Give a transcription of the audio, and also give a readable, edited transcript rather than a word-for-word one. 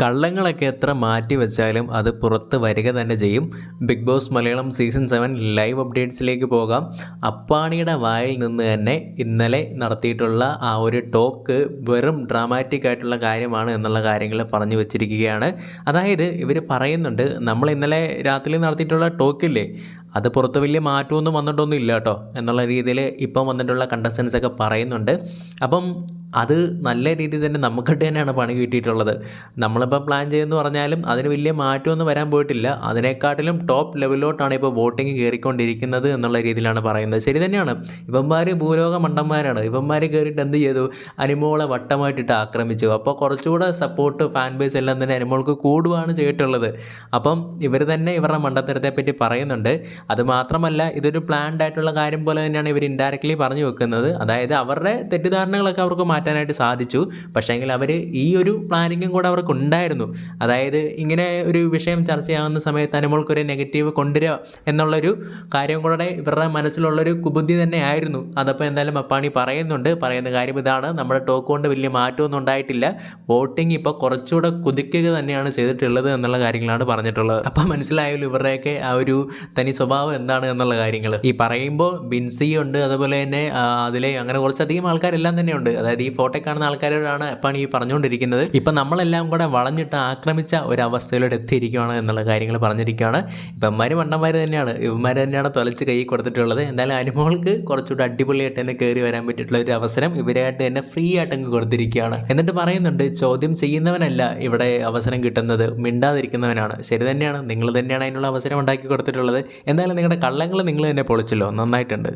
കള്ളങ്ങളൊക്കെ എത്ര മാറ്റി വെച്ചാലും അത് പുറത്ത് വരിക തന്നെ ചെയ്യും. Big Boss Malayalam season 7 live അപ്ഡേറ്റ്സിലേക്ക് പോകാം. അപ്പാണിയുടെ വായിൽ നിന്ന് തന്നെ ഇന്നലെ നടത്തിയിട്ടുള്ള ആ ഒരു ടോക്ക് വെറും ഡ്രാമാറ്റിക് ആയിട്ടുള്ള കാര്യമാണ് എന്നുള്ള കാര്യങ്ങൾ പറഞ്ഞു വെച്ചിരിക്കുകയാണ്. അതായത് ഇവർ പറയുന്നുണ്ട്, നമ്മൾ ഇന്നലെ രാത്രി നടത്തിയിട്ടുള്ള ടോക്കില്ലേ, അത് പുറത്ത് വലിയ മാറ്റമൊന്നും വന്നിട്ടൊന്നും ഇല്ല കേട്ടോ എന്നുള്ള രീതിയിൽ ഇപ്പം വന്നിട്ടുള്ള കണ്ടസ്റ്റൻസ് ഒക്കെ പറയുന്നുണ്ട്. അപ്പം അത് നല്ല രീതിയിൽ തന്നെ നമുക്കിട്ട് തന്നെയാണ് പണി കിട്ടിയിട്ടുള്ളത്. നമ്മളിപ്പോൾ പ്ലാൻ ചെയ്യുമെന്ന് പറഞ്ഞാലും അതിന് വലിയ മാറ്റമൊന്നും വരാൻ പോയിട്ടില്ല. അതിനെക്കാട്ടിലും ടോപ്പ് ലെവലിലോട്ടാണ് ഇപ്പോൾ വോട്ടിങ് കയറിക്കൊണ്ടിരിക്കുന്നത് എന്നുള്ള രീതിയിലാണ് പറയുന്നത്. ശരി തന്നെയാണ്, ഇവന്മാർ ഭൂലോക മണ്ടന്മാരാണ്. ഇവന്മാർ കയറിയിട്ട് എന്ത് ചെയ്തു, അനിമോളെ വട്ടമായിട്ടിട്ട് ആക്രമിച്ചു. അപ്പോൾ കുറച്ചുകൂടെ സപ്പോർട്ട് ഫാൻ ബേസ് എല്ലാം തന്നെ അനിമോൾക്ക് കൂടുകയാണ് ചെയ്തിട്ടുള്ളത്. അപ്പം ഇവർ തന്നെ ഇവരുടെ മണ്ടത്തരത്തെ പറ്റി പറയുന്നുണ്ട്. അതുമാത്രമല്ല, ഇതൊരു പ്ലാൻഡ് ആയിട്ടുള്ള കാര്യം പോലെ തന്നെയാണ് ഇവർ ഇൻഡയറക്റ്റ്ലി പറഞ്ഞു വെക്കുന്നത്. അതായത് അവരുടെ തെറ്റിദ്ധാരണകളൊക്കെ അവർക്ക് മാറ്റാനായിട്ട് സാധിച്ചു. പക്ഷേങ്കിൽ അവർ ഈ ഒരു പ്ലാനിങ്ങും കൂടെ അവർക്ക് ഉണ്ടായിരുന്നു. അതായത് ഇങ്ങനെ ഒരു വിഷയം ചർച്ചയാകുന്ന സമയത്ത് അനിമോൾക്കൊരു നെഗറ്റീവ് കൊണ്ടുവരിക എന്നുള്ളൊരു കാര്യം കൂടെ ഇവരുടെ മനസ്സിലുള്ളൊരു കുബുദ്ധി തന്നെ ആയിരുന്നു. അതപ്പോൾ എന്തായാലും അപ്പാണി പറയുന്ന കാര്യം ഇതാണ്, നമ്മുടെ ടോക്ക് കൊണ്ട് വലിയ മാറ്റമൊന്നും ഉണ്ടായിട്ടില്ല, വോട്ടിംഗ് ഇപ്പോൾ കുറച്ചുകൂടെ കുതിക്കുക തന്നെയാണ് ചെയ്തിട്ടുള്ളത് എന്നുള്ള കാര്യങ്ങളാണ് പറഞ്ഞിട്ടുള്ളത്. അപ്പോൾ മനസ്സിലായല്ലോ ഇവരുടെയൊക്കെ ആ ഒരു തനി സ്വഭാവം എന്താണ് എന്നുള്ള കാര്യങ്ങൾ. ഈ പറയുമ്പോൾ ബിൻസി ഉണ്ട്, അതുപോലെ തന്നെ അതിലെ അങ്ങനെ കുറച്ചധികം ആൾക്കാരെല്ലാം തന്നെയുണ്ട്. അതായത് ഈ ഫോട്ടോ കാണുന്ന ആൾക്കാരോടാണ് എപ്പാണ് ഈ പറഞ്ഞുകൊണ്ടിരിക്കുന്നത്. ഇപ്പം നമ്മളെല്ലാം കൂടെ വളഞ്ഞിട്ട് ആക്രമിച്ച ഒരവസ്ഥയിലൂടെ എത്തിയിരിക്കുകയാണ് എന്നുള്ള കാര്യങ്ങൾ പറഞ്ഞിരിക്കുകയാണ്. ഇവന്മാർ മണ്ടന്മാർ തന്നെയാണ്, ഇവന്മാർ തന്നെയാണ് തൊലച്ച് കൈ കൊടുത്തിട്ടുള്ളത്. എന്തായാലും അനിമോൾക്ക് കുറച്ചുകൂടി അടിപൊളിയായിട്ട് തന്നെ കയറി വരാൻ പറ്റിയിട്ടുള്ള ഒരു അവസരം ഇവരായിട്ട് തന്നെ ഫ്രീ ആയിട്ട് അങ്ങ് കൊടുത്തിരിക്കുകയാണ്. എന്നിട്ട് പറയുന്നുണ്ട്, ചോദ്യം ചെയ്യുന്നവനല്ല ഇവിടെ അവസരം കിട്ടുന്നത്, മിണ്ടാതിരിക്കുന്നവനാണ്. ശരി തന്നെയാണ്, നിങ്ങൾ തന്നെയാണ് അതിനുള്ള അവസരം ഉണ്ടാക്കി കൊടുത്തിട്ടുള്ളത്. എന്തായാലും നിങ്ങളുടെ കള്ളങ്ങൾ നിങ്ങൾ തന്നെ പൊളിച്ചല്ലോ, നന്നായിട്ടുണ്ട്.